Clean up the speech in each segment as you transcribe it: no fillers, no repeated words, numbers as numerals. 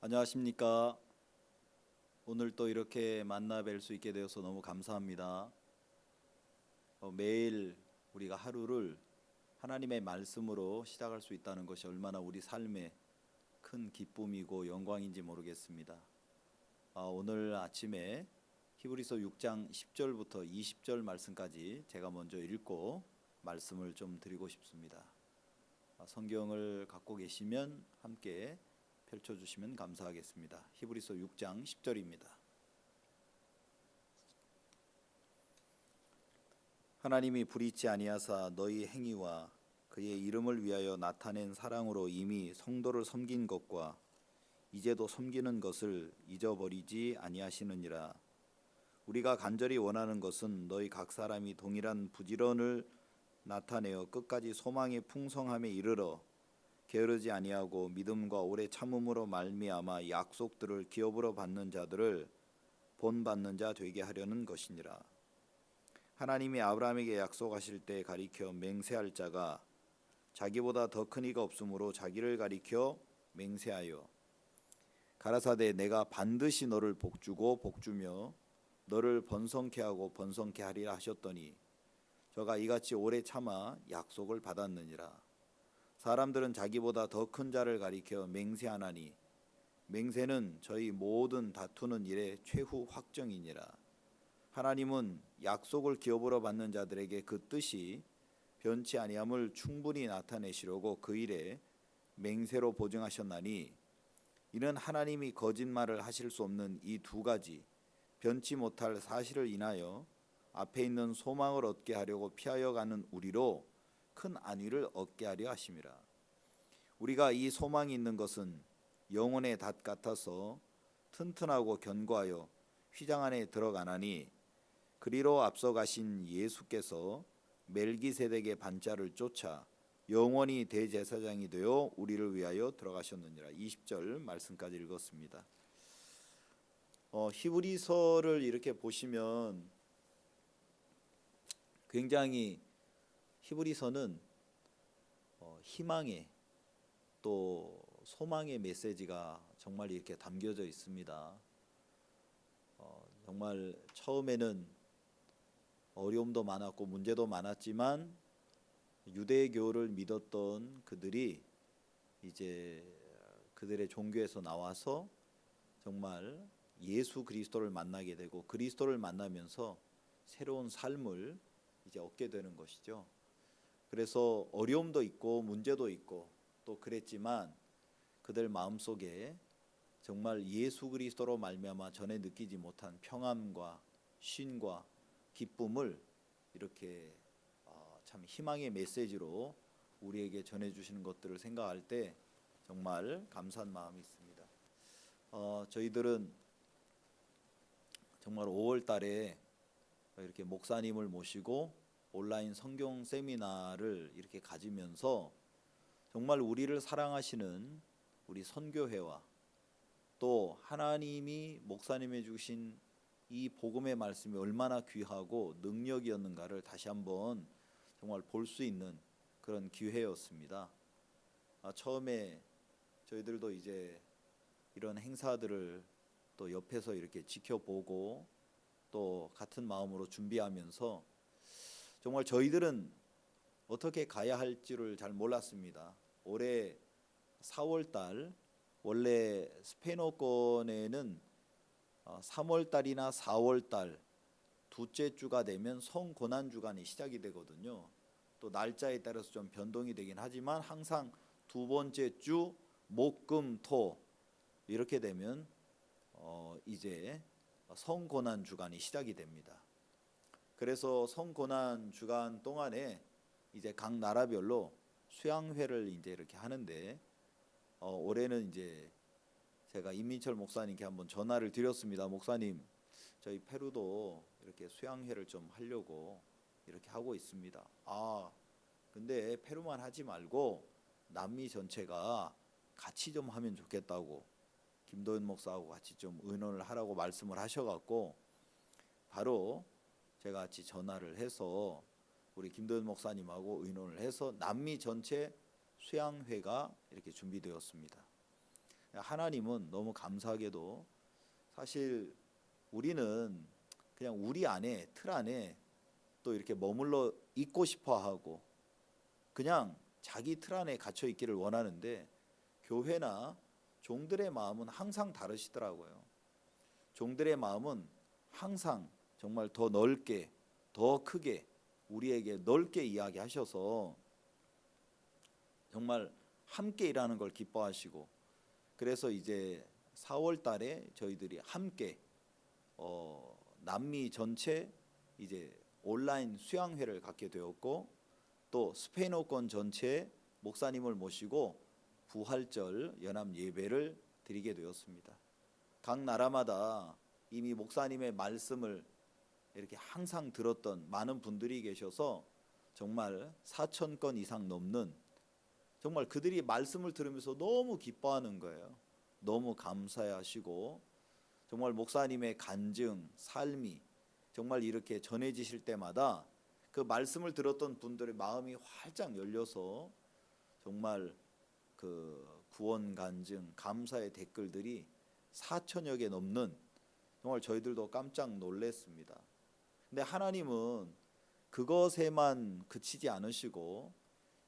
안녕하십니까. 오늘 또 이렇게 만나 뵐 수 있게 되어서 너무 감사합니다. 매일 우리가 하루를 하나님의 말씀으로 시작할 수 있다는 것이 얼마나 우리 삶에 큰 기쁨이고 영광인지 모르겠습니다. 오늘 아침에 히브리서 6장 10절부터 20절 말씀까지 제가 먼저 읽고 말씀을 좀 드리고 싶습니다. 성경을 갖고 계시면 함께 펼쳐주시면 감사하겠습니다. 히브리서 6장 10절입니다. 하나님이 불의치 아니하사 너희 행위와 그의 이름을 위하여 나타낸 사랑으로 이미 성도를 섬긴 것과 이제도 섬기는 것을 잊어버리지 아니하시느니라. 우리가 간절히 원하는 것은 너희 각 사람이 동일한 부지런을 나타내어 끝까지 소망의 풍성함에 이르러 게으르지 아니하고 믿음과 오래 참음으로 말미암아 약속들을 기업으로 받는 자들을 본받는 자 되게 하려는 것이니라. 하나님이 아브라함에게 약속하실 때 가리켜 맹세할 자가 자기보다 더 큰 이가 없으므로 자기를 가리켜 맹세하여 가라사대 내가 반드시 너를 복주고 복주며 너를 번성케 하고 번성케 하리라 하셨더니 저가 이같이 오래 참아 약속을 받았느니라. 사람들은 자기보다 더 큰 자를 가리켜 맹세하나니 맹세는 저희 모든 다투는 일의 최후 확정이니라. 하나님은 약속을 기업으로 받는 자들에게 그 뜻이 변치 아니함을 충분히 나타내시려고 그 일에 맹세로 보증하셨나니 이는 하나님이 거짓말을 하실 수 없는 이 두 가지 변치 못할 사실을 인하여 앞에 있는 소망을 얻게 하려고 피하여 가는 우리로 큰 안위를 얻게 하려 하심이라. 우리가 이 소망이 있는 것은 영혼의 닷 같아서 튼튼하고 견고하여 휘장 안에 들어가나니 그리로 앞서 가신 예수께서 멜기세덱의 반자를 쫓아 영원히 대제사장이 되어 우리를 위하여 들어가셨느니라. 20절 말씀까지 읽었습니다. 히브리서를 이렇게 보시면 굉장히 히브리서는 희망의 또 소망의 메시지가 정말 이렇게 담겨져 있습니다. 정말 처음에는 어려움도 많았고 문제도 많았지만 유대교를 믿었던 그들이 이제 그들의 종교에서 나와서 정말 예수 그리스도를 만나게 되고 그리스도를 만나면서 새로운 삶을 이제 얻게 되는 것이죠. 그래서 어려움도 있고 문제도 있고 또 그랬지만 그들 마음속에 정말 예수 그리스도로 말미암아 전에 느끼지 못한 평안과 쉼과 기쁨을 이렇게 참 희망의 메시지로 우리에게 전해주시는 것들을 생각할 때 정말 감사한 마음이 있습니다. 저희들은 정말 5월 달에 이렇게 목사님을 모시고 온라인 성경 세미나를 이렇게 가지면서 정말 우리를 사랑하시는 우리 선교회와 또 하나님이 목사님에 주신 이 복음의 말씀이 얼마나 귀하고 능력이었는가를 다시 한번 정말 볼 수 있는 그런 기회였습니다. 처음에 저희들도 이제 이런 행사들을 또 옆에서 이렇게 지켜보고 또 같은 마음으로 준비하면서 정말 저희들은 어떻게 가야 할지를 잘 몰랐습니다. 올해 4월 달 원래 스페인어권에는 3월 달이나 4월 달 둘째 주가 되면 성고난 주간이 시작이 되거든요. 또 날짜에 따라서 좀 변동이 되긴 하지만 항상 두 번째 주 목금토 이렇게 되면 이제 성고난 주간이 시작이 됩니다. 그래서 성고난 주간 동안에 이제 각 나라별로 수양회를 이제 이렇게 하는데 올해는 이제 제가 임민철 목사님께 한번 전화를 드렸습니다. 목사님, 저희 페루도 이렇게 수양회를 좀 하려고 이렇게 하고 있습니다. 근데 페루만 하지 말고 남미 전체가 같이 좀 하면 좋겠다고 김도현 목사하고 같이 좀 의논을 하라고 말씀을 하셔갖고 바로 제가 같이 전화를 해서 우리 김도현 목사님하고 의논을 해서 남미 전체 수양회가 이렇게 준비되었습니다. 하나님은 너무 감사하게도 사실 우리는 그냥 우리 안에 틀 안에 또 이렇게 머물러 있고 싶어 하고 그냥 자기 틀 안에 갇혀 있기를 원하는데 교회나 종들의 마음은 항상 다르시더라고요. 종들의 마음은 항상 정말 더 넓게 더 크게 우리에게 넓게 이야기하셔서 정말 함께 일하는 걸 기뻐하시고 그래서 이제 4월 달에 저희들이 함께 남미 전체 이제 온라인 수양회를 갖게 되었고 또 스페인어권 전체 목사님을 모시고 부활절 연합 예배를 드리게 되었습니다. 각 나라마다 이미 목사님의 말씀을 이렇게 항상 들었던 많은 분들이 계셔서 정말 4,000건 이상 넘는 정말 그들이 말씀을 들으면서 너무 기뻐하는 거예요. 너무 감사해하시고 정말 목사님의 간증, 삶이 정말 이렇게 전해지실 때마다 그 말씀을 들었던 분들의 마음이 활짝 열려서 정말 그 구원 간증, 감사의 댓글들이 4천여 개 넘는 정말 저희들도 깜짝 놀랐습니다. 근데 하나님은 그것에만 그치지 않으시고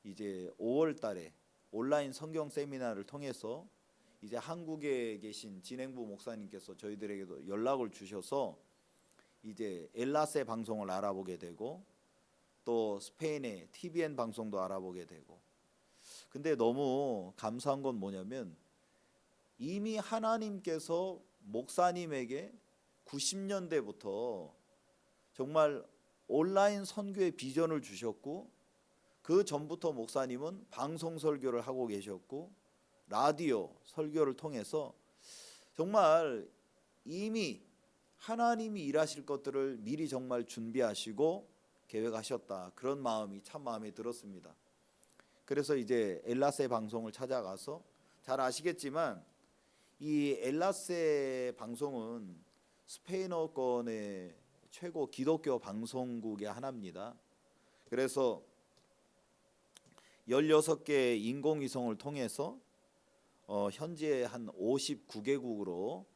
이제 5월 달에 온라인 성경 세미나를 통해서 이제 한국에 계신 진행부 목사님께서 저희들에게도 연락을 주셔서 이제 엘라세 방송을 알아보게 되고 또 스페인의 TVN 방송도 알아보게 되고 근데 너무 감사한 건 뭐냐면 이미 하나님께서 목사님에게 90년대부터 정말 온라인 선교의 비전을 주셨고 그 전부터 목사님은 방송 설교를 하고 계셨고 라디오 설교를 통해서 정말 이미 하나님이 일하실 것들을 미리 정말 준비하시고 계획하셨다. 그런 마음이 참 마음에 들었습니다. 그래서 이제 엘라세 방송을 찾아가서 잘 아시겠지만 이 엘라세 방송은 스페인어권의 최고 기독교 방송국의 하나입니다. 그래서 16개의 인공위성을 통해서 현재 한 59개국으로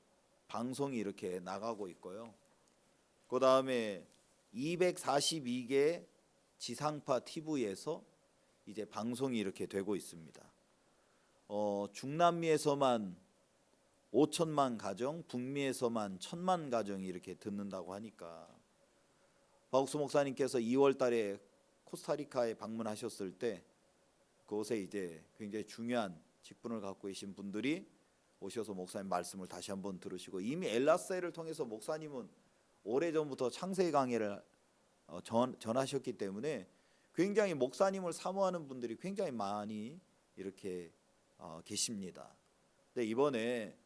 방송이 이렇게 나가고 있고요. 그 다음에 242개 지상파 TV에서 이제 방송이 이렇게 되고 있습니다. 중남미에서만 5천만 가정, 북미에서만 1,000만 가정이 이렇게 듣는다고 하니까 박옥수 목사님께서 2월 달에 코스타리카에 방문하셨을 때 그곳에 이제 굉장히 중요한 직분을 갖고 계신 분들이 오셔서 목사님 말씀을 다시 한번 들으시고 이미 엘라세를 통해서 목사님은 오래전부터 창세기 강해를 전하셨기 때문에 굉장히 목사님을 사모하는 분들이 굉장히 많이 이렇게 계십니다. 근데 이번에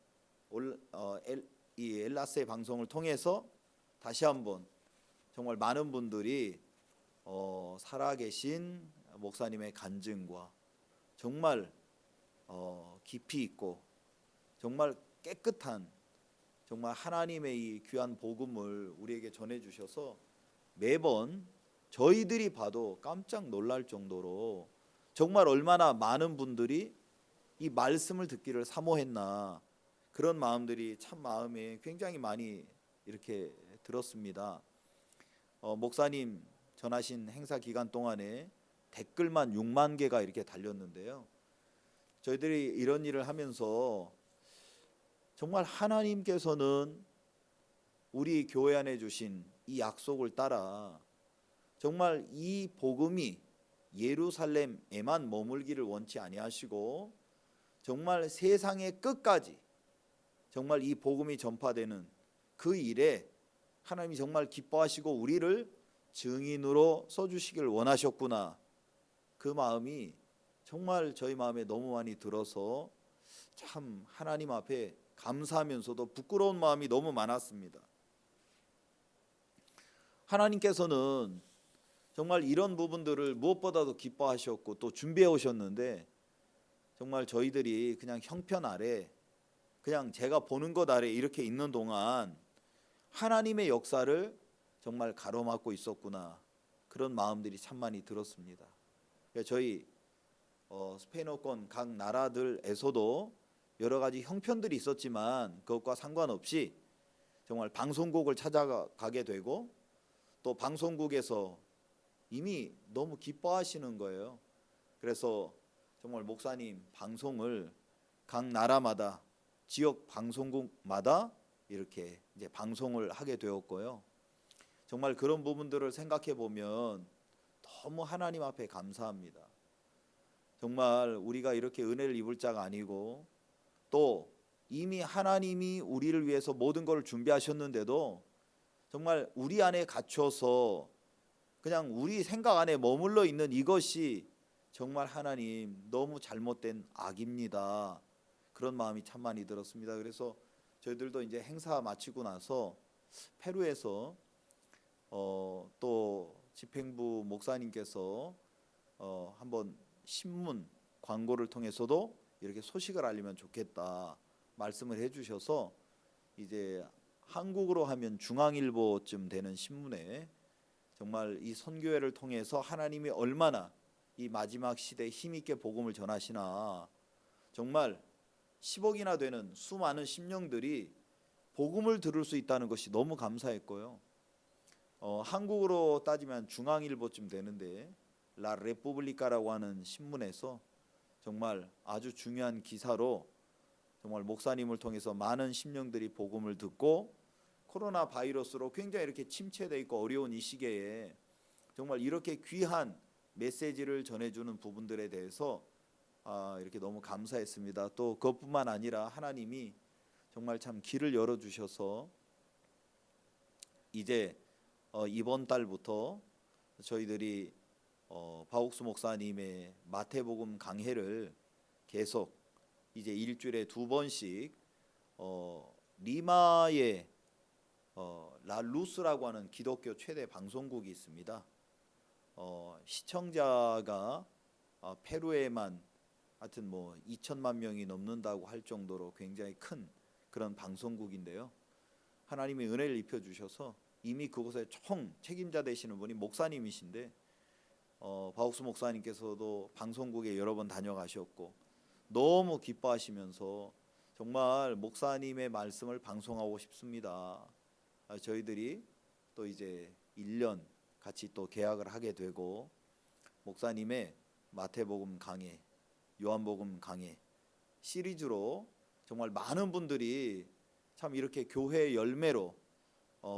이 엘라세 방송을 통해서 다시 한번 정말 많은 분들이 살아계신 목사님의 간증과 정말 깊이 있고 정말 깨끗한 정말 하나님의 이 귀한 복음을 우리에게 전해주셔서 매번 저희들이 봐도 깜짝 놀랄 정도로 정말 얼마나 많은 분들이 이 말씀을 듣기를 사모했나 그런 마음들이 참 마음에 굉장히 많이 이렇게 들었습니다. 목사님 전하신 행사 기간 동안에 댓글만 6만 개가 이렇게 달렸는데요. 저희들이 이런 일을 하면서 정말 하나님께서는 우리 교회 안에 주신 이 약속을 따라 정말 이 복음이 예루살렘에만 머물기를 원치 아니하시고 정말 세상의 끝까지 정말 이 복음이 전파되는 그 일에 하나님이 정말 기뻐하시고 우리를 증인으로 써주시길 원하셨구나. 그 마음이 정말 저희 마음에 너무 많이 들어서 참 하나님 앞에 감사하면서도 부끄러운 마음이 너무 많았습니다. 하나님께서는 정말 이런 부분들을 무엇보다도 기뻐하셨고 또 준비해 오셨는데 정말 저희들이 그냥 형편 아래 그냥 제가 보는 것 아래 이렇게 있는 동안 하나님의 역사를 정말 가로막고 있었구나 그런 마음들이 참 많이 들었습니다. 저희 스페인어권 각 나라들에서도 여러 가지 형편들이 있었지만 그것과 상관없이 정말 방송국을 찾아가게 되고 또 방송국에서 이미 너무 기뻐하시는 거예요. 그래서 정말 목사님 방송을 각 나라마다 지역 방송국마다 이렇게 이제 방송을 하게 되었고요. 정말 그런 부분들을 생각해 보면 너무 하나님 앞에 감사합니다. 정말 우리가 이렇게 은혜를 입을 자가 아니고 또 이미 하나님이 우리를 위해서 모든 걸 준비하셨는데도 정말 우리 안에 갇혀서 그냥 우리 생각 안에 머물러 있는 이것이 정말 하나님 너무 잘못된 악입니다. 그런 마음이 참 많이 들었습니다. 그래서 저희들도 이제 행사 마치고 나서 페루에서 또 집행부 목사님께서 한번 신문 광고를 통해서도 이렇게 소식을 알리면 좋겠다 말씀을 해주셔서 이제 한국으로 하면 중앙일보쯤 되는 신문에 정말 이 선교회를 통해서 하나님이 얼마나 이 마지막 시대에 힘있게 복음을 전하시나, 정말 10억이나 되는 수많은 심령들이 복음을 들을 수 있다는 것이 너무 감사했고요. 한국으로 따지면 중앙일보쯤 되는데 라 레푸블리카라고 하는 신문에서 정말 아주 중요한 기사로 정말 목사님을 통해서 많은 심령들이 복음을 듣고 코로나 바이러스로 굉장히 이렇게 침체되어 있고 어려운 이 시기에 정말 이렇게 귀한 메시지를 전해주는 부분들에 대해서 이렇게 너무 감사했습니다. 또 그것뿐만 아니라 하나님이 정말 참 길을 열어주셔서 이제 이번 달부터 저희들이 박옥수 목사님의 마태복음 강해를 계속 이제 일주일에 2번씩 리마의 라루스라고 하는 기독교 최대 방송국이 있습니다. 시청자가 페루에만 하여튼 뭐 2천만 명이 넘는다고 할 정도로 굉장히 큰 그런 방송국인데요. 하나님이 은혜를 입혀 주셔서 이미 그곳에 총 책임자 되시는 분이 목사님이신데 박옥수 목사님께서도 방송국에 여러 번 다녀가셨고 너무 기뻐하시면서 정말 목사님의 말씀을 방송하고 싶습니다. 저희들이 또 이제 1년 같이 또 계약을 하게 되고 목사님의 마태복음 강해, 요한복음 강해 시리즈로 정말 많은 분들이 참 이렇게 교회의 열매로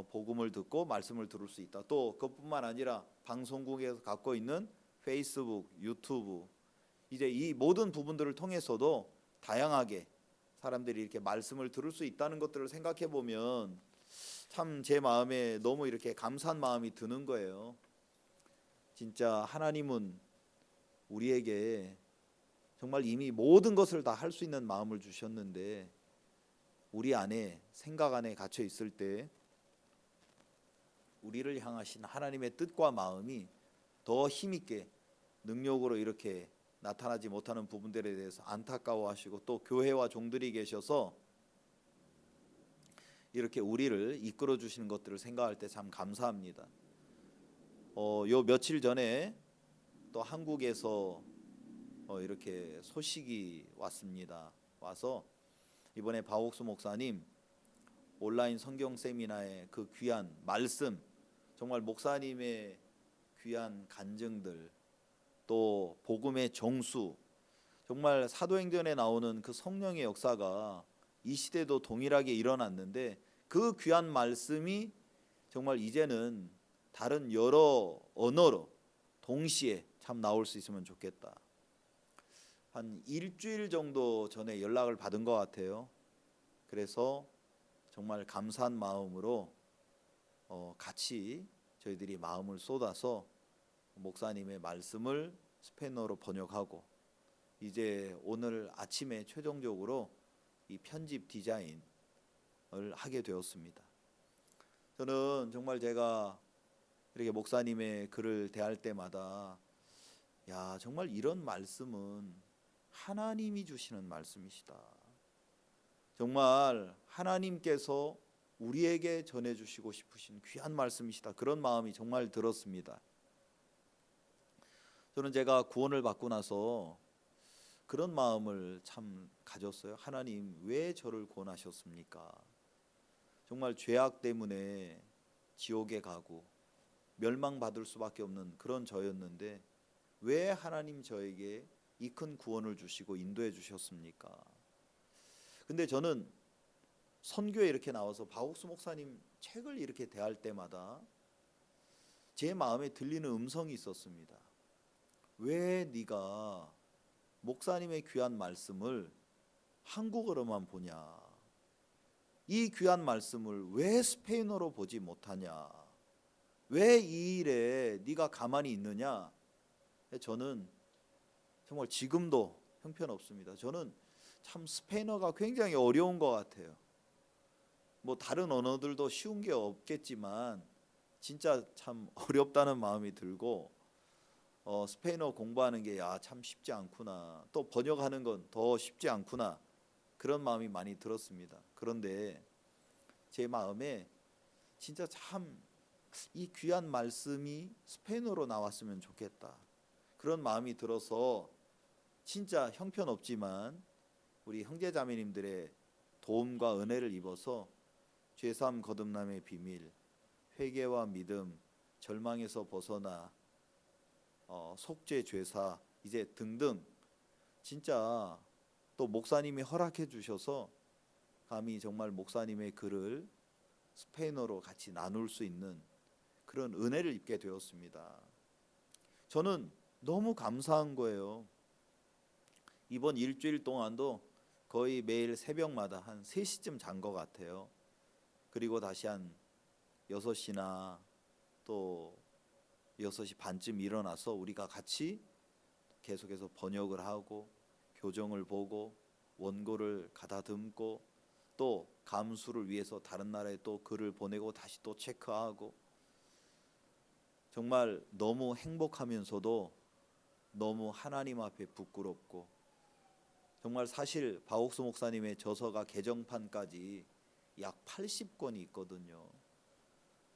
복음을 듣고 말씀을 들을 수 있다. 또 그것뿐만 아니라 방송국에서 갖고 있는 페이스북, 유튜브 이제 이 모든 부분들을 통해서도 다양하게 사람들이 이렇게 말씀을 들을 수 있다는 것들을 생각해 보면 참 제 마음에 너무 이렇게 감사한 마음이 드는 거예요. 진짜 하나님은 우리에게 정말 이미 모든 것을 다 할 수 있는 마음을 주셨는데 우리 안에 생각 안에 갇혀 있을 때 우리를 향하신 하나님의 뜻과 마음이 더 힘있게 능력으로 이렇게 나타나지 못하는 부분들에 대해서 안타까워하시고 또 교회와 종들이 계셔서 이렇게 우리를 이끌어 주시는 것들을 생각할 때 참 감사합니다. 요 며칠 전에 또 한국에서 이렇게 소식이 왔습니다. 와서 이번에 박옥수 목사님 온라인 성경 세미나의 그 귀한 말씀, 정말 목사님의 귀한 간증들, 또 복음의 정수, 정말 사도행전에 나오는 그 성령의 역사가 이 시대도 동일하게 일어났는데 그 귀한 말씀이 정말 이제는 다른 여러 언어로 동시에 참 나올 수 있으면 좋겠다. 한 일주일 정도 전에 연락을 받은 것 같아요. 그래서 정말 감사한 마음으로 같이 저희들이 마음을 쏟아서 목사님의 말씀을 스페인어로 번역하고 이제 오늘 아침에 최종적으로 이 편집 디자인을 하게 되었습니다. 저는 정말 제가 이렇게 목사님의 글을 대할 때마다 야, 정말 이런 말씀은 하나님이 주시는 말씀이시다. 정말 하나님께서 우리에게 전해주시고 싶으신 귀한 말씀이시다. 그런 마음이 정말 들었습니다. 저는 제가 구원을 받고 나서 그런 마음을 참 가졌어요. 하나님 왜 저를 구원하셨습니까? 정말 죄악 때문에 지옥에 가고 멸망받을 수밖에 없는 그런 저였는데 왜 하나님 저에게 이 큰 구원을 주시고 인도해 주셨습니까? 근데 저는 선교에 이렇게 나와서 박옥수 목사님 책을 이렇게 대할 때마다 제 마음에 들리는 음성이 있었습니다. 왜 네가 목사님의 귀한 말씀을 한국어로만 보냐? 이 귀한 말씀을 왜 스페인어로 보지 못하냐? 왜 이 일에 네가 가만히 있느냐? 저는 정말 지금도 형편없습니다. 저는 참 스페인어가 굉장히 어려운 것 같아요. 뭐 다른 언어들도 쉬운 게 없겠지만 진짜 참 어렵다는 마음이 들고 스페인어 공부하는 게 참 쉽지 않구나. 또 번역하는 건 더 쉽지 않구나. 그런 마음이 많이 들었습니다. 그런데 제 마음에 진짜 참 이 귀한 말씀이 스페인어로 나왔으면 좋겠다. 그런 마음이 들어서 진짜 형편없지만 우리 형제자매님들의 도움과 은혜를 입어서 죄사함 거듭남의 비밀, 회개와 믿음, 절망에서 벗어나 속죄 죄사 이제 등등 진짜 또 목사님이 허락해 주셔서 감히 정말 목사님의 글을 스페인어로 같이 나눌 수 있는 그런 은혜를 입게 되었습니다. 저는 너무 감사한 거예요. 이번 일주일 동안도 거의 매일 새벽마다 한 3시쯤 잔 것 같아요. 그리고 다시 한 6시나 또 6시 반쯤 일어나서 우리가 같이 계속해서 번역을 하고 교정을 보고 원고를 가다듬고 또 감수를 위해서 다른 나라에 또 글을 보내고 다시 또 체크하고 정말 너무 행복하면서도 너무 하나님 앞에 부끄럽고 정말 사실 박옥수 목사님의 저서가 개정판까지 약 80권이 있거든요.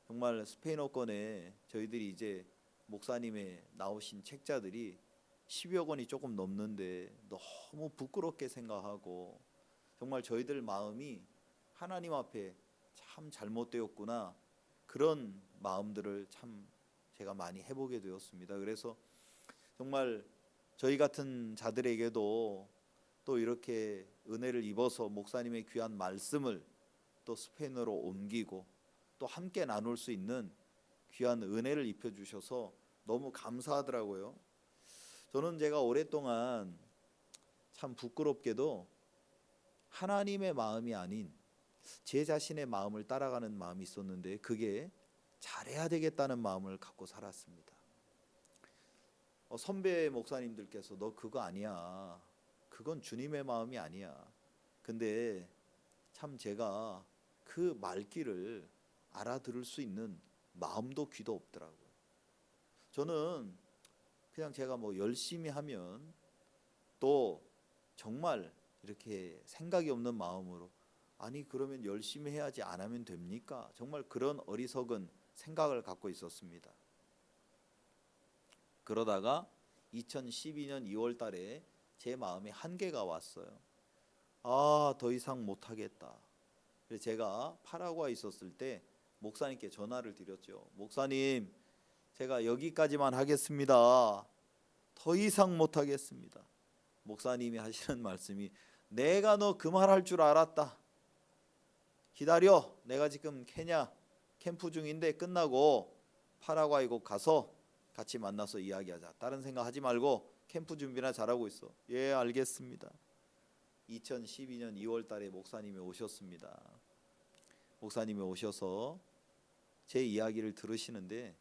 정말 스페인어권에 저희들이 이제 목사님의 나오신 책자들이 10여 권이 조금 넘는데 너무 부끄럽게 생각하고 정말 저희들 마음이 하나님 앞에 참 잘못되었구나 그런 마음들을 참 제가 많이 해보게 되었습니다. 그래서 정말 저희 같은 자들에게도 또 이렇게 은혜를 입어서 목사님의 귀한 말씀을 또 스페인어로 옮기고 또 함께 나눌 수 있는 귀한 은혜를 입혀주셔서 너무 감사하더라고요. 저는 제가 오랫동안 참 부끄럽게도 하나님의 마음이 아닌 제 자신의 마음을 따라가는 마음이 있었는데 그게 잘해야 되겠다는 마음을 갖고 살았습니다. 선배 목사님들께서 너 그거 아니야. 그건 주님의 마음이 아니야. 근데 참 제가 그 말귀를 알아들을 수 있는 마음도 귀도 없더라고요. 저는 그냥 제가 뭐 열심히 하면 또 정말 이렇게 생각이 없는 마음으로 아니 그러면 열심히 해야지 안 하면 됩니까? 정말 그런 어리석은 생각을 갖고 있었습니다. 그러다가 2012년 2월 달에 제 마음에 한계가 왔어요. 더 이상 못하겠다. 그래서 제가 파라과이에 있었을 때 목사님께 전화를 드렸죠. 목사님, 제가 여기까지만 하겠습니다. 더 이상 못하겠습니다. 목사님이 하시는 말씀이 내가 너 그 말 할 줄 알았다. 기다려. 내가 지금 케냐 캠프 중인데 끝나고 파라과이 곧 가서 같이 만나서 이야기하자. 다른 생각 하지 말고 캠프 준비나 잘하고 있어. 예, 알겠습니다. 2012년 2월 달에 목사님이 오셨습니다. 목사님이 오셔서 제 이야기를 들으시는데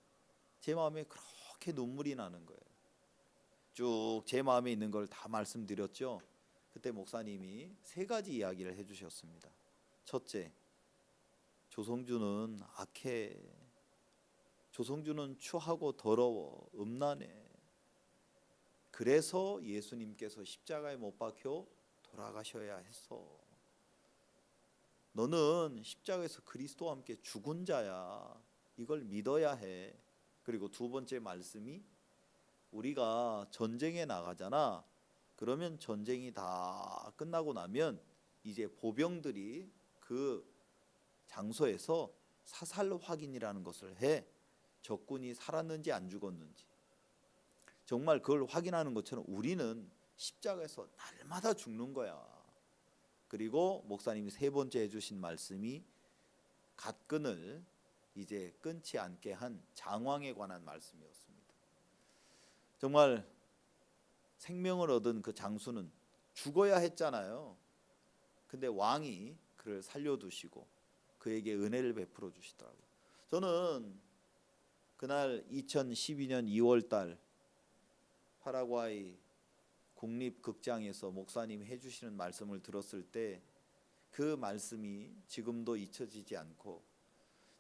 제 마음에 그렇게 눈물이 나는 거예요. 쭉 제 마음에 있는 걸 다 말씀드렸죠. 그때 목사님이 3가지 이야기를 해주셨습니다. 첫째, 조성주는 악해. 조성주는 추하고 더러워. 음란해. 그래서 예수님께서 십자가에 못 박혀 돌아가셔야 했어. 너는 십자가에서 그리스도와 함께 죽은 자야. 이걸 믿어야 해. 그리고 2번째 말씀이 우리가 전쟁에 나가잖아. 그러면 전쟁이 다 끝나고 나면 이제 보병들이 그 장소에서 사살 확인이라는 것을 해. 적군이 살았는지 안 죽었는지. 정말 그걸 확인하는 것처럼 우리는 십자가에서 날마다 죽는 거야. 그리고 목사님이 세 번째 해주신 말씀이 갓끈을 이제 끊지 않게 한 장왕에 관한 말씀이었습니다. 정말 생명을 얻은 그 장수는 죽어야 했잖아요. 근데 왕이 그를 살려두시고 그에게 은혜를 베풀어 주시더라고요. 저는 그날 2012년 2월 달 파라과이 국립극장에서 목사님이 해주시는 말씀을 들었을 때 그 말씀이 지금도 잊혀지지 않고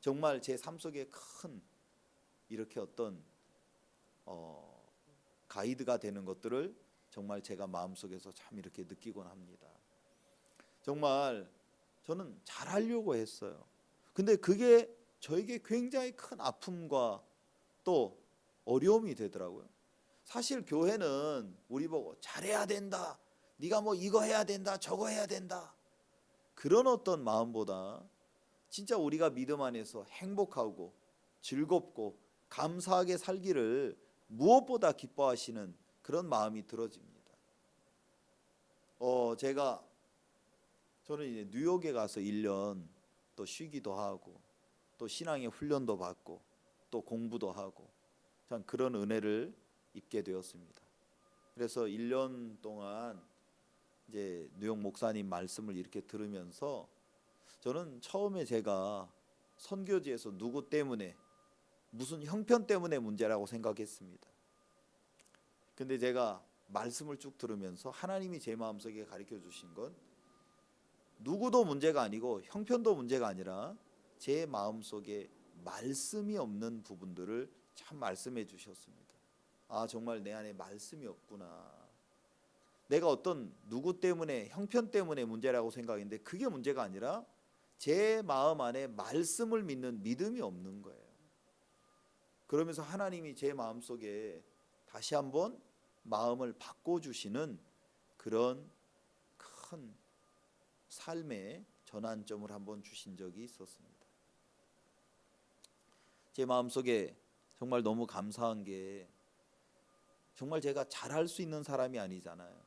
정말 제 삶 속에 큰 이렇게 어떤 가이드가 되는 것들을 정말 제가 마음속에서 참 이렇게 느끼곤 합니다. 정말 저는 잘하려고 했어요. 근데 그게 저에게 굉장히 큰 아픔과 또 어려움이 되더라고요. 사실 교회는 우리 보고 잘해야 된다, 네가 뭐 이거 해야 된다, 저거 해야 된다, 그런 어떤 마음보다 진짜 우리가 믿음 안에서 행복하고 즐겁고 감사하게 살기를 무엇보다 기뻐하시는 그런 마음이 들어집니다. 저는 이제 뉴욕에 가서 1년 또 쉬기도 하고 또 신앙의 훈련도 받고 또 공부도 하고 참 그런 은혜를 입게 되었습니다. 그래서 1년 동안 이제 뉴욕 목사님 말씀을 이렇게 들으면서 저는 처음에 제가 선교지에서 누구 때문에 무슨 형편 때문에 문제라고 생각했습니다. 근데 제가 말씀을 쭉 들으면서 하나님이 제 마음속에 가르쳐 주신 건 누구도 문제가 아니고 형편도 문제가 아니라 제 마음속에 말씀이 없는 부분들을 참 말씀해 주셨습니다. 아, 정말 내 안에 말씀이 없구나. 내가 어떤 누구 때문에 형편 때문에 문제라고 생각했는데 그게 문제가 아니라 제 마음 안에 말씀을 믿는 믿음이 없는 거예요. 그러면서 하나님이 제 마음속에 다시 한번 마음을 바꿔주시는 그런 큰 삶의 전환점을 한번 주신 적이 있었습니다. 제 마음속에 정말 너무 감사한 게 정말 제가 잘할 수 있는 사람이 아니잖아요.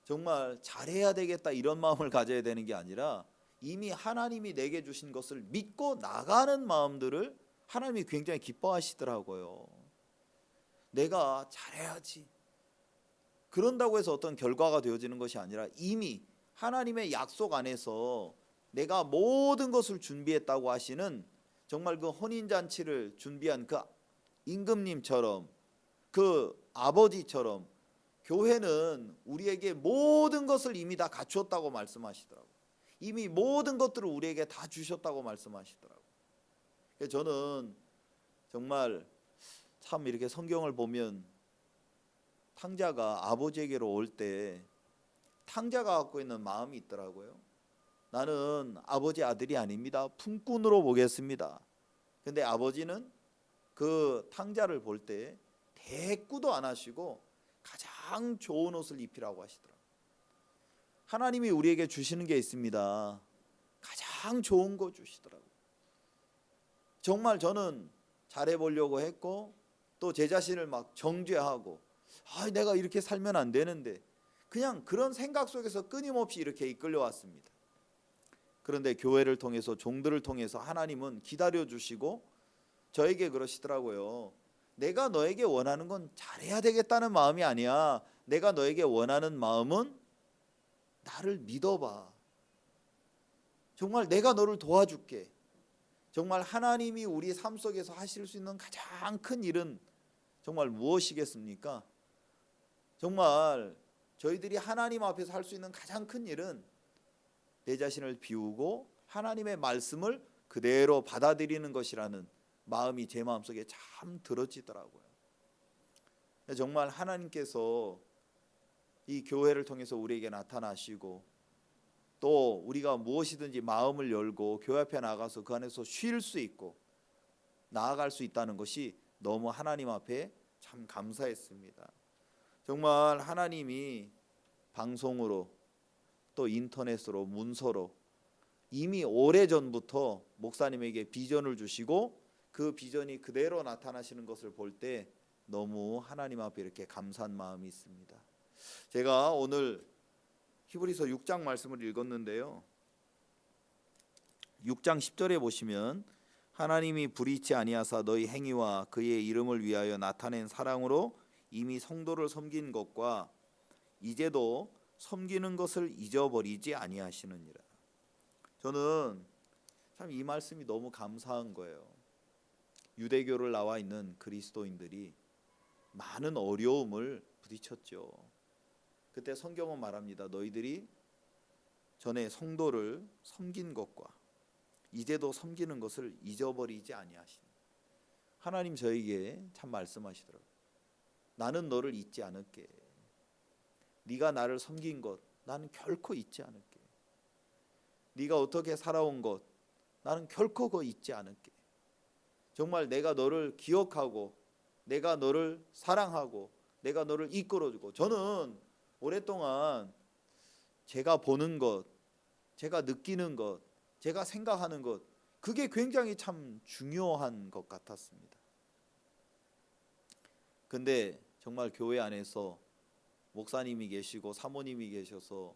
정말 잘해야 되겠다 이런 마음을 가져야 되는 게 아니라 이미 하나님이 내게 주신 것을 믿고 나가는 마음들을 하나님이 굉장히 기뻐하시더라고요. 내가 잘해야지. 그런다고 해서 어떤 결과가 되어지는 것이 아니라 이미 하나님의 약속 안에서 내가 모든 것을 준비했다고 하시는 정말 그 혼인잔치를 준비한 그 임금님처럼 그 아버지처럼 교회는 우리에게 모든 것을 이미 다 갖추었다고 말씀하시더라고요. 이미 모든 것들을 우리에게 다 주셨다고 말씀하시더라고요. 그래서 저는 정말 참 이렇게 성경을 보면 탕자가 아버지에게로 올 때 탕자가 갖고 있는 마음이 있더라고요. 나는 아버지 아들이 아닙니다. 품꾼으로 보겠습니다. 근데 아버지는 그 탕자를 볼 때 대꾸도 안 하시고 가장 좋은 옷을 입히라고 하시더라고요. 하나님이 우리에게 주시는 게 있습니다. 가장 좋은 거 주시더라고요. 정말 저는 잘해보려고 했고 또 제 자신을 막 정죄하고 내가 이렇게 살면 안 되는데 그냥 그런 생각 속에서 끊임없이 이렇게 이끌려왔습니다. 그런데 교회를 통해서 종들을 통해서 하나님은 기다려주시고 저에게 그러시더라고요. 내가 너에게 원하는 건 잘해야 되겠다는 마음이 아니야. 내가 너에게 원하는 마음은 나를 믿어봐. 정말 내가 너를 도와줄게. 정말 하나님이 우리 삶 속에서 하실 수 있는 가장 큰 일은 정말 무엇이겠습니까? 정말 저희들이 하나님 앞에서 할 수 있는 가장 큰 일은 내 자신을 비우고 하나님의 말씀을 그대로 받아들이는 것이라는 마음이 제 마음속에 참 들어지더라고요. 정말 하나님께서 이 교회를 통해서 우리에게 나타나시고 또 우리가 무엇이든지 마음을 열고 교회 앞에 나가서 그 안에서 쉴 수 있고 나아갈 수 있다는 것이 너무 하나님 앞에 참 감사했습니다. 정말 하나님이 방송으로 또 인터넷으로 문서로 이미 오래전부터 목사님에게 비전을 주시고 그 비전이 그대로 나타나시는 것을 볼 때 너무 하나님 앞에 이렇게 감사한 마음이 있습니다. 제가 오늘 히브리서 6장 말씀을 읽었는데요. 6장 10절에 보시면 하나님이 불의치 아니하사 너희 행위와 그의 이름을 위하여 나타낸 사랑으로 이미 성도를 섬긴 것과 이제도 섬기는 것을 잊어버리지 아니하시느니라. 저는 참 이 말씀이 너무 감사한 거예요. 유대교를 나와 있는 그리스도인들이 많은 어려움을 부딪혔죠. 그때 성경은 말합니다. 너희들이 전에 성도를 섬긴 것과 이제도 섬기는 것을 잊어버리지 아니하시니. 하나님 저에게 참 말씀하시더라고요. 나는 너를 잊지 않을게. 네가 나를 섬긴 것 나는 결코 잊지 않을게. 네가 어떻게 살아온 것 나는 결코 그거 잊지 않을게. 정말 내가 너를 기억하고 내가 너를 사랑하고 내가 너를 이끌어주고. 저는 오랫동안 제가 보는 것, 제가 느끼는 것, 제가 생각하는 것 그게 굉장히 참 중요한 것 같았습니다. 근데 정말 교회 안에서 목사님이 계시고 사모님이 계셔서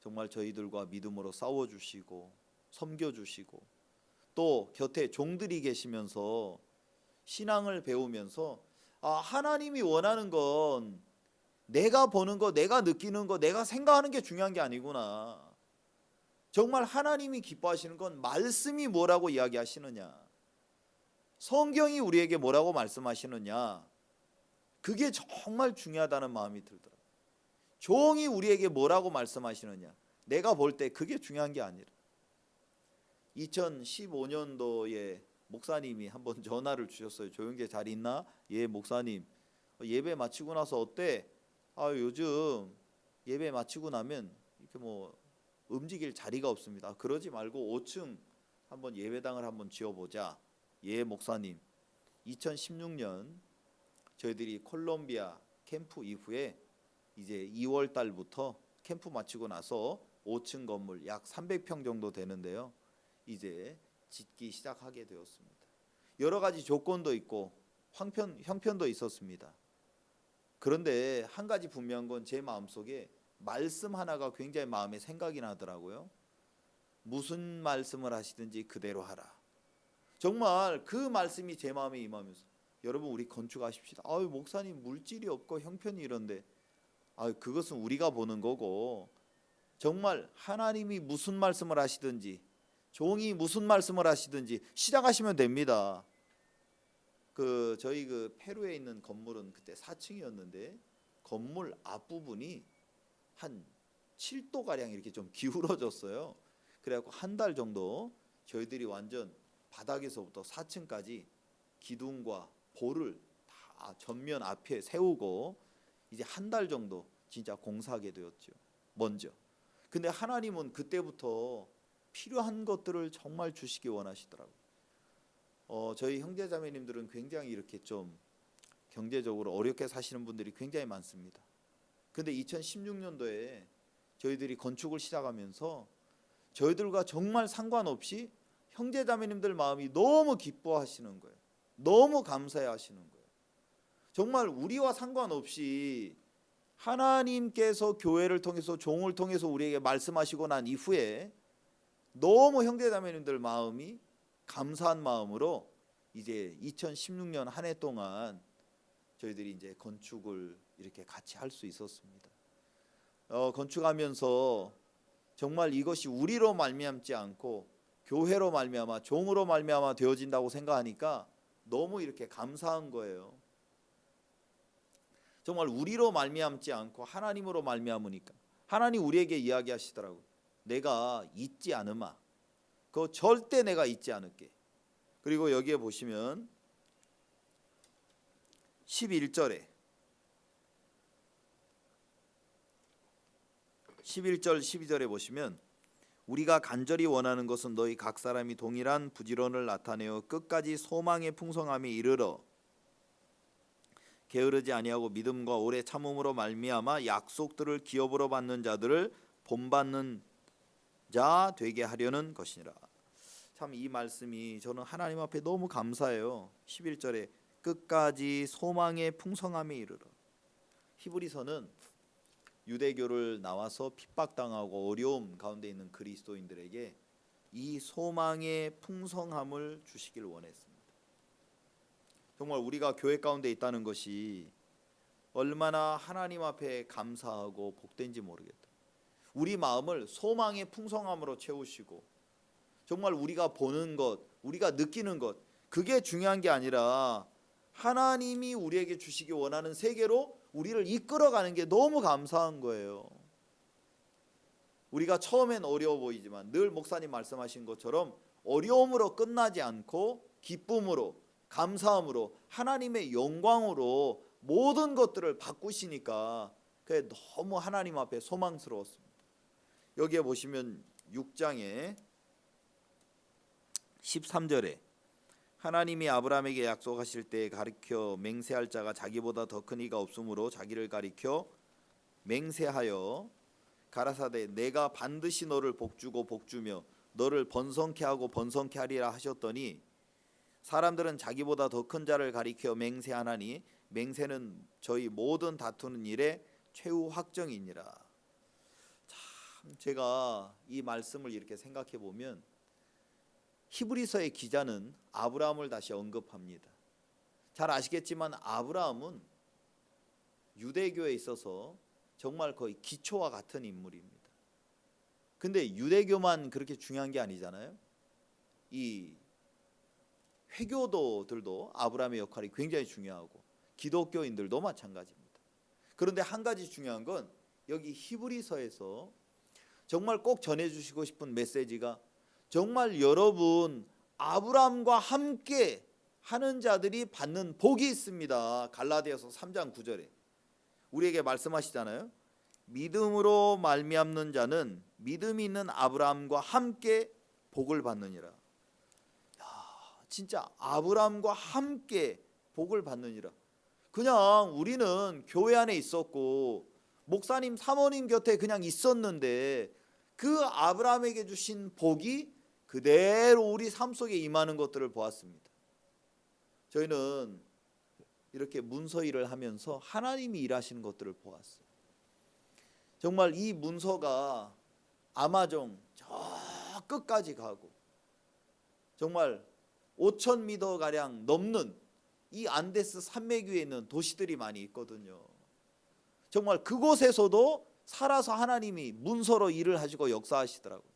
정말 저희들과 믿음으로 싸워주시고 섬겨주시고 또 곁에 종들이 계시면서 신앙을 배우면서 하나님이 원하는 건 내가 보는 거, 내가 느끼는 거, 내가 생각하는 게 중요한 게 아니구나. 정말 하나님이 기뻐하시는 건 말씀이 뭐라고 이야기하시느냐, 성경이 우리에게 뭐라고 말씀하시느냐, 그게 정말 중요하다는 마음이 들더라고요. 종이 우리에게 뭐라고 말씀하시느냐, 내가 볼 때 그게 중요한 게 아니라. 2015년도에 목사님이 한번 전화를 주셨어요. 조영재 잘 있나? 예 목사님, 예배 마치고 나서 어때? 요즘 예배 마치고 나면 이렇게 뭐 움직일 자리가 없습니다. 그러지 말고 5층 한번 예배당을 한번 지어보자. 예 목사님. 2016년 저희들이 콜롬비아 캠프 이후에 이제 2월 달부터 캠프 마치고 나서 5층 건물 약 300평 정도 되는데요. 이제 짓기 시작하게 되었습니다. 여러 가지 조건도 있고 형편도 있었습니다. 그런데 한 가지 분명한 건 제 마음속에 말씀 하나가 굉장히 마음에 생각이 나더라고요. 무슨 말씀을 하시든지 그대로 하라. 정말 그 말씀이 제 마음에 임하면서 여러분 우리 건축하십시다. 목사님 물질이 없고 형편이 이런데 그것은 우리가 보는 거고 정말 하나님이 무슨 말씀을 하시든지 종이 무슨 말씀을 하시든지 시작하시면 됩니다. 저희 페루에 있는 건물은 그때 4층이었는데 건물 앞부분이 한 7도 가량 이렇게 좀 기울어졌어요. 그래갖고 한 달 정도 저희들이 완전 바닥에서부터 4층까지 기둥과 볼을 다 전면 앞에 세우고 이제 한 달 정도 진짜 공사하게 되었죠. 먼저. 근데 하나님은 그때부터 필요한 것들을 정말 주시기 원하시더라고요. 저희 형제자매님들은 굉장히 이렇게 좀 경제적으로 어렵게 사시는 분들이 굉장히 많습니다. 근데 2016년도에 저희들이 건축을 시작하면서 저희들과 정말 상관없이 형제자매님들 마음이 너무 기뻐하시는 거예요. 너무 감사해 하시는 거예요. 정말 우리와 상관없이 하나님께서 교회를 통해서 종을 통해서 우리에게 말씀하시고 난 이후에 너무 형제자매님들 마음이 감사한 마음으로 이제 2016년 한 해 동안 저희들이 이제 건축을 이렇게 같이 할 수 있었습니다. 건축하면서 정말 이것이 우리로 말미암지 않고 교회로 말미암아 종으로 말미암아 되어진다고 생각하니까 너무 이렇게 감사한 거예요. 정말 우리로 말미암지 않고 하나님으로 말미암으니까 하나님 우리에게 이야기하시더라고요. 내가 잊지 않으마. 그거 절대 내가 잊지 않을게. 그리고 여기에 보시면 11절 12절에 보시면 우리가 간절히 원하는 것은 너희 각 사람이 동일한 부지런을 나타내어 끝까지 소망의 풍성함에 이르러 게으르지 아니하고 믿음과 오래 참음으로 말미암아 약속들을 기업으로 받는 자들을 본받는 자 되게 하려는 것이니라. 참 이 말씀이 저는 하나님 앞에 너무 감사해요. 11절에 끝까지 소망의 풍성함에 이르러. 히브리서는 유대교를 나와서 핍박당하고 어려움 가운데 있는 그리스도인들에게 이 소망의 풍성함을 주시길 원했습니다. 정말 우리가 교회 가운데 있다는 것이 얼마나 하나님 앞에 감사하고 복된지 모르겠다. 우리 마음을 소망의 풍성함으로 채우시고 정말 우리가 보는 것, 우리가 느끼는 것, 그게 중요한 게 아니라 하나님이 우리에게 주시기 원하는 세계로 우리를 이끌어가는 게 너무 감사한 거예요. 우리가 처음엔 어려워 보이지만 늘 목사님 말씀하신 것처럼 어려움으로 끝나지 않고 기쁨으로, 감사함으로, 하나님의 영광으로 모든 것들을 바꾸시니까 그게 너무 하나님 앞에 소망스러웠습니다. 여기에 보시면 6장에 13절에 하나님이 아브라함에게 약속하실 때 가리켜 맹세할 자가 자기보다 더 큰 이가 없으므로 자기를 가리켜 맹세하여 가라사대 내가 반드시 너를 복주고 복주며 너를 번성케 하고 번성케 하리라 하셨더니 사람들은 자기보다 더 큰 자를 가리켜 맹세하나니 맹세는 저희 모든 다투는 일의 최후 확정이니라. 참 제가 이 말씀을 이렇게 생각해 보면 히브리서의 기자는 아브라함을 다시 언급합니다. 잘 아시겠지만 아브라함은 유대교에 있어서 정말 거의 기초와 같은 인물입니다. 근데 유대교만 그렇게 중요한 게 아니잖아요. 이 회교도들도 아브라함의 역할이 굉장히 중요하고 기독교인들도 마찬가지입니다. 그런데 한 가지 중요한 건 여기 히브리서에서 정말 꼭 전해주시고 싶은 메시지가 정말 여러분 아브라함과 함께 하는 자들이 받는 복이 있습니다. 갈라디아서 3장 9절에 우리에게 말씀하시잖아요. 믿음으로 말미암는 자는 믿음이 있는 아브라함과 함께 복을 받느니라. 진짜 아브라함과 함께 복을 받느니라. 그냥 우리는 교회 안에 있었고 목사님 사모님 곁에 그냥 있었는데 그 아브라함에게 주신 복이 그대로 우리 삶 속에 임하는 것들을 보았습니다. 저희는 이렇게 문서 일을 하면서 하나님이 일하시는 것들을 보았어요. 정말 이 문서가 아마존 저 끝까지 가고 정말 5,000m 가량 넘는 이 안데스 산맥 위에 있는 도시들이 많이 있거든요. 정말 그곳에서도 살아서 하나님이 문서로 일을 하시고 역사하시더라고요.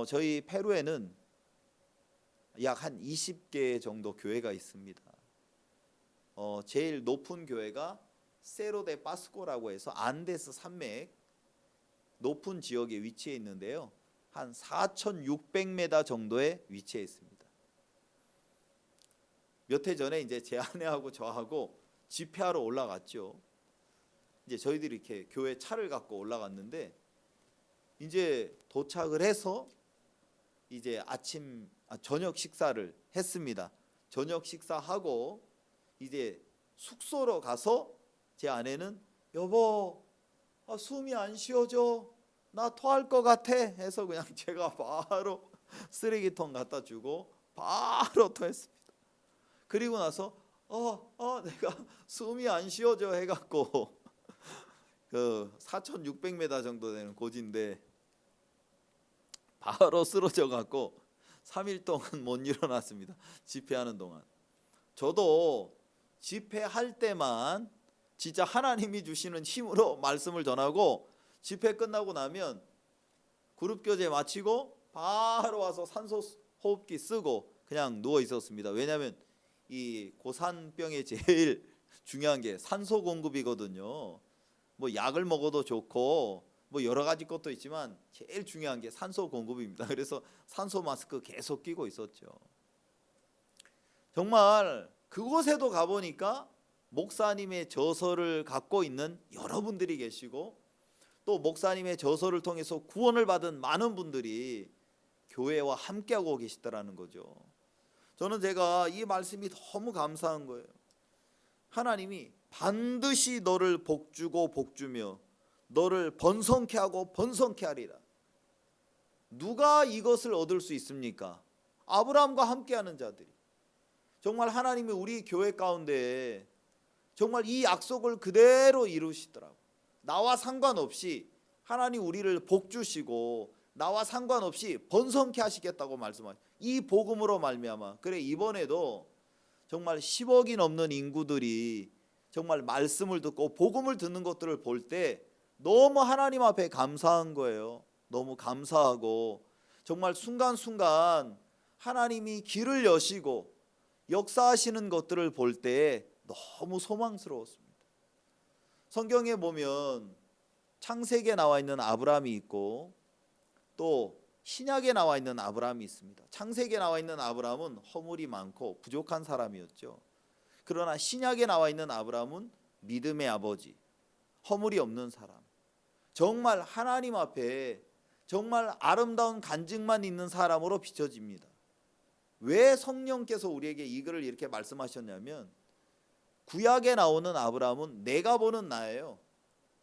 저희 페루에는 약 한 20개 정도 교회가 있습니다. 제일 높은 교회가 세로데 파스코라고 해서 안데스 산맥 높은 지역에 위치해 있는데요. 한 4,600m 정도에 위치해 있습니다. 몇 해 전에 이제 제 아내하고 저하고 집회하러 올라갔죠. 이제 저희들이 이렇게 교회 차를 갖고 올라갔는데 이제 도착을 해서 이제 저녁 식사를 했습니다. 저녁 식사하고 이제 숙소로 가서 제 아내는 여보 숨이 안 쉬어져 나 토할 것 같아 해서 그냥 제가 바로 쓰레기통 갖다 주고 바로 토했습니다. 그리고 나서 내가 숨이 안 쉬어져 해갖고 그 4,600m 정도 되는 고지인데 바로 쓰러져 갖고 3일 동안 못 일어났습니다. 집회하는 동안. 저도 집회할 때만 진짜 하나님이 주시는 힘으로 말씀을 전하고 집회 끝나고 나면 그룹 교제 마치고 바로 와서 산소 호흡기 쓰고 그냥 누워 있었습니다. 왜냐하면 이 고산병에 제일 중요한 게 산소 공급이거든요. 뭐 약을 먹어도 좋고 뭐 여러 가지 것도 있지만 제일 중요한 게 산소 공급입니다. 그래서 산소 마스크 계속 끼고 있었죠. 정말 그곳에도 가보니까 목사님의 저서를 갖고 있는 여러분들이 계시고 또 목사님의 저서를 통해서 구원을 받은 많은 분들이 교회와 함께하고 계시더라는 거죠. 저는 제가 이 말씀이 너무 감사한 거예요. 하나님이 반드시 너를 복주고 복주며 너를 번성케 하고 번성케 하리라. 누가 이것을 얻을 수 있습니까? 아브라함과 함께하는 자들이. 정말 하나님이 우리 교회 가운데 정말 이 약속을 그대로 이루시더라고. 나와 상관없이 하나님 우리를 복주시고 나와 상관없이 번성케 하시겠다고 말씀하시죠. 이 복음으로 말미암아. 그래, 이번에도 정말 10억이 넘는 인구들이 정말 말씀을 듣고 복음을 듣는 것들을 볼 때 너무 하나님 앞에 감사한 거예요. 너무 감사하고 정말 순간순간 하나님이 길을 여시고 역사하시는 것들을 볼 때 너무 소망스러웠습니다. 성경에 보면 창세기에 나와 있는 아브라함이 있고 또 신약에 나와 있는 아브라함이 있습니다. 창세기에 나와 있는 아브라함은 허물이 많고 부족한 사람이었죠. 그러나 신약에 나와 있는 아브라함은 믿음의 아버지, 허물이 없는 사람, 정말 하나님 앞에 정말 아름다운 간증만 있는 사람으로 비춰집니다. 왜 성령께서 우리에게 이거를 이렇게 말씀하셨냐면, 구약에 나오는 아브라함은 내가 보는 나예요.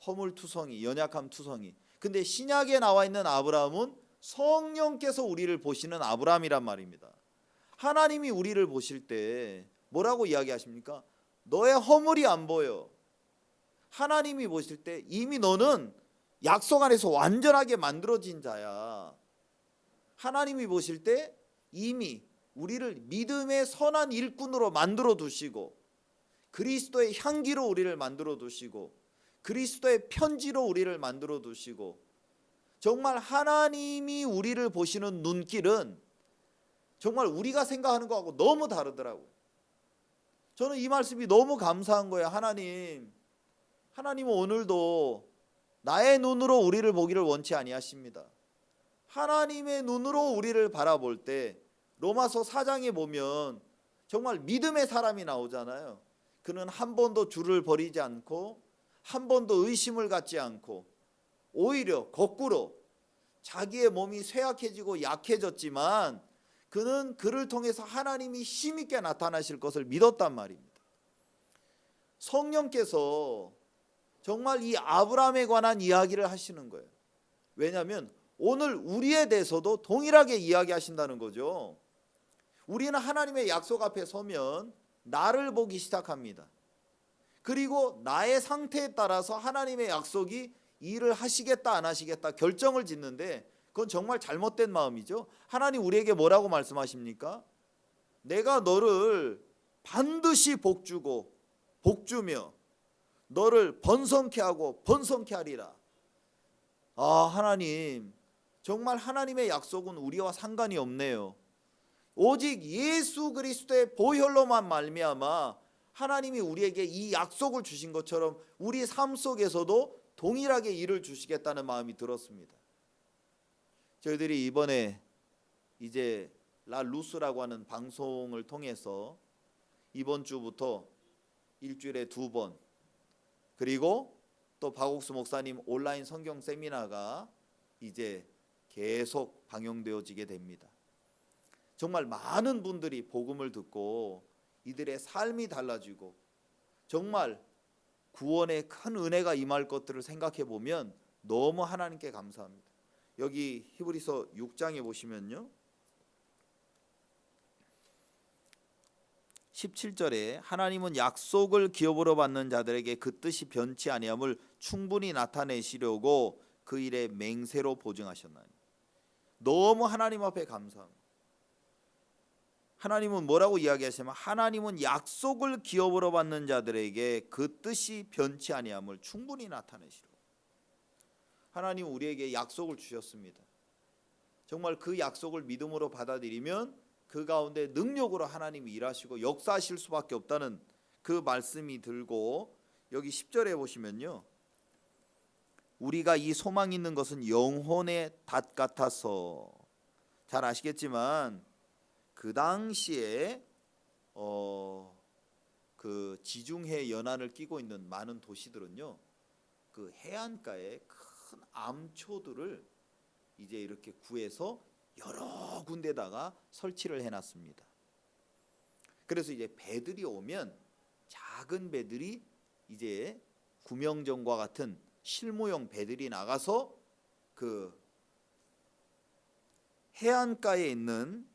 허물투성이, 연약함투성이. 근데 신약에 나와 있는 아브라함은 성령께서 우리를 보시는 아브라함이란 말입니다. 하나님이 우리를 보실 때 뭐라고 이야기하십니까? 너의 허물이 안 보여. 하나님이 보실 때 이미 너는 약속 안에서 완전하게 만들어진 자야. 하나님이 보실 때 이미 우리를 믿음의 선한 일꾼으로 만들어 두시고 그리스도의 향기로 우리를 만들어 두시고 그리스도의 편지로 우리를 만들어 두시고, 정말 하나님이 우리를 보시는 눈길은 정말 우리가 생각하는 것하고 너무 다르더라고요. 저는 이 말씀이 너무 감사한 거예요. 하나님은 오늘도 나의 눈으로 우리를 보기를 원치 아니하십니다. 하나님의 눈으로 우리를 바라볼 때 로마서 4장에 보면 정말 믿음의 사람이 나오잖아요. 그는 한 번도 주를 버리지 않고 한 번도 의심을 갖지 않고 오히려 거꾸로 자기의 몸이 쇠약해지고 약해졌지만 그는 그를 통해서 하나님이 힘있게 나타나실 것을 믿었단 말입니다. 성령께서 정말 이 아브라함에 관한 이야기를 하시는 거예요. 왜냐하면 오늘 우리에 대해서도 동일하게 이야기하신다는 거죠. 우리는 하나님의 약속 앞에 서면 나를 보기 시작합니다. 그리고 나의 상태에 따라서 하나님의 약속이 일을 하시겠다 안 하시겠다 결정을 짓는데, 그건 정말 잘못된 마음이죠. 하나님 우리에게 뭐라고 말씀하십니까? 내가 너를 반드시 복주고 복주며 너를 번성케 하고 번성케 하리라. 하나님, 정말 하나님의 약속은 우리와 상관이 없네요. 오직 예수 그리스도의 보혈로만 말미암아 하나님이 우리에게 이 약속을 주신 것처럼 우리 삶 속에서도 동일하게 일을 주시겠다는 마음이 들었습니다. 저희들이 이번에 이제 라 루스라고 하는 방송을 통해서 이번 주부터 일주일에 2번, 그리고 또 박옥수 목사님 온라인 성경 세미나가 이제 계속 방영되어지게 됩니다. 정말 많은 분들이 복음을 듣고 이들의 삶이 달라지고 정말 구원의 큰 은혜가 임할 것들을 생각해 보면 너무 하나님께 감사합니다. 여기 히브리서 6장에 보시면요, 17절에 하나님은 약속을 기업으로 받는 자들에게 그 뜻이 변치 아니함을 충분히 나타내시려고 그 일에 맹세로 보증하셨나니. 너무 하나님 앞에 감사합니다. 하나님은 뭐라고 이야기하시냐면, 하나님은 약속을 기업으로 받는 자들에게 그 뜻이 변치 아니함을 충분히 나타내시려고. 하나님은 우리에게 약속을 주셨습니다. 정말 그 약속을 믿음으로 받아들이면 그 가운데 능력으로 하나님이 일하시고 역사하실 수밖에 없다는 그 말씀이 들고, 여기 10절에 보시면요, 우리가 이 소망 있는 것은 영혼의 닷 같아서. 잘 아시겠지만 그 당시에 그 지중해 연안을 끼고 있는 많은 도시들은요, 그 해안가에 큰 암초들을 이제 이렇게 구해서 여러 군데다가 설치를 해놨습니다. 그래서 이제 배들이 오면 작은 배들이 이제 구명정과 같은 실무용 배들이 나가서 그 해안가에 있는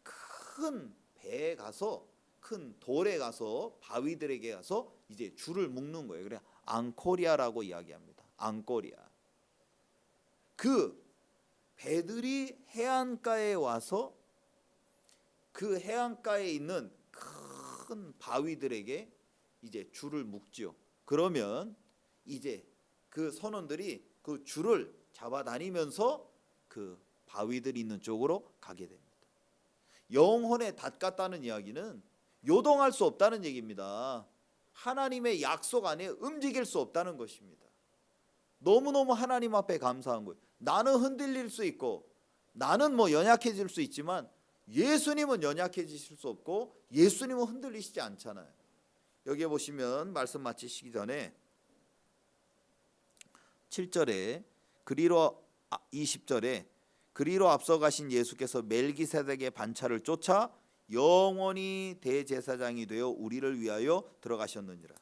큰 배에 가서, 큰 돌에 가서, 바위들에게 가서 이제 줄을 묶는 거예요. 그래 앙코리아라고 이야기합니다. 앙코리아. 그 배들이 해안가에 와서 그 해안가에 있는 큰 바위들에게 이제 줄을 묶죠. 그러면 이제 그 선원들이 그 줄을 잡아다니면서 그 바위들이 있는 쪽으로 가게 됩니다. 영혼에 닫겠다는 이야기는 요동할 수 없다는 얘기입니다. 하나님의 약속 안에 움직일 수 없다는 것입니다. 너무너무 하나님 앞에 감사한 거예요. 나는 흔들릴 수 있고 나는 뭐 연약해질 수 있지만 예수님은 연약해지실 수 없고 예수님은 흔들리시지 않잖아요. 여기에 보시면 말씀 마치시기 전에 7절에 그리로 20절에 그리로 앞서가신 예수께서 멜기세덱의 반차를 쫓아 영원히 대제사장이 되어 우리를 위하여 들어가셨느니라.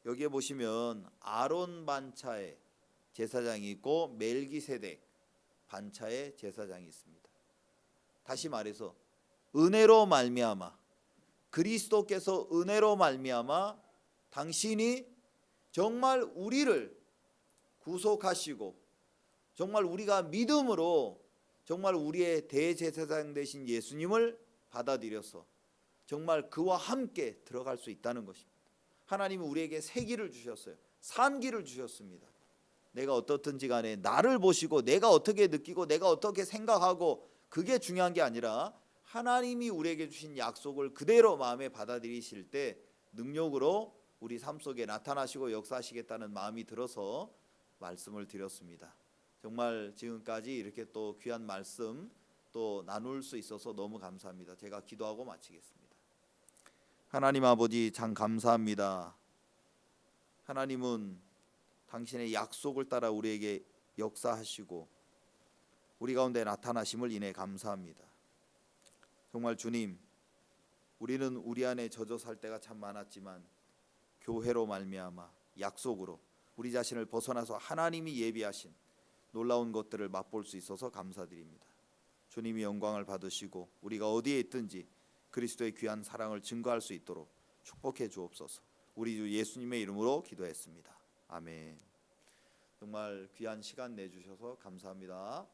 여기에 보시면 아론 반차의 제사장이 있고 멜기세덱 반차의 제사장이 있습니다. 다시 말해서 은혜로 말미암아, 그리스도께서 은혜로 말미암아 당신이 정말 우리를 구속하시고 정말 우리가 믿음으로 정말 우리의 대제사장 되신 예수님을 받아들여서 정말 그와 함께 들어갈 수 있다는 것입니다. 하나님은 우리에게 새 길을 주셨어요. 산 길을 주셨습니다. 내가 어떻든지 간에 나를 보시고 내가 어떻게 느끼고 내가 어떻게 생각하고 그게 중요한 게 아니라 하나님이 우리에게 주신 약속을 그대로 마음에 받아들이실 때 능력으로 우리 삶 속에 나타나시고 역사하시겠다는 마음이 들어서 말씀을 드렸습니다. 정말 지금까지 이렇게 또 귀한 말씀 또 나눌 수 있어서 너무 감사합니다. 제가 기도하고 마치겠습니다. 하나님 아버지 참 감사합니다. 하나님은 당신의 약속을 따라 우리에게 역사하시고 우리 가운데 나타나심을 인해 감사합니다. 정말 주님, 우리는 우리 안에 젖어 살 때가 참 많았지만 교회로 말미암아 약속으로 우리 자신을 벗어나서 하나님이 예비하신 놀라운 것들을 맛볼 수 있어서 감사드립니다. 주님이 영광을 받으시고 우리가 어디에 있든지 그리스도의 귀한 사랑을 증거할 수 있도록 축복해 주옵소서. 우리 주 예수님의 이름으로 기도했습니다. 아멘. 정말 귀한 시간 내주셔서 감사합니다.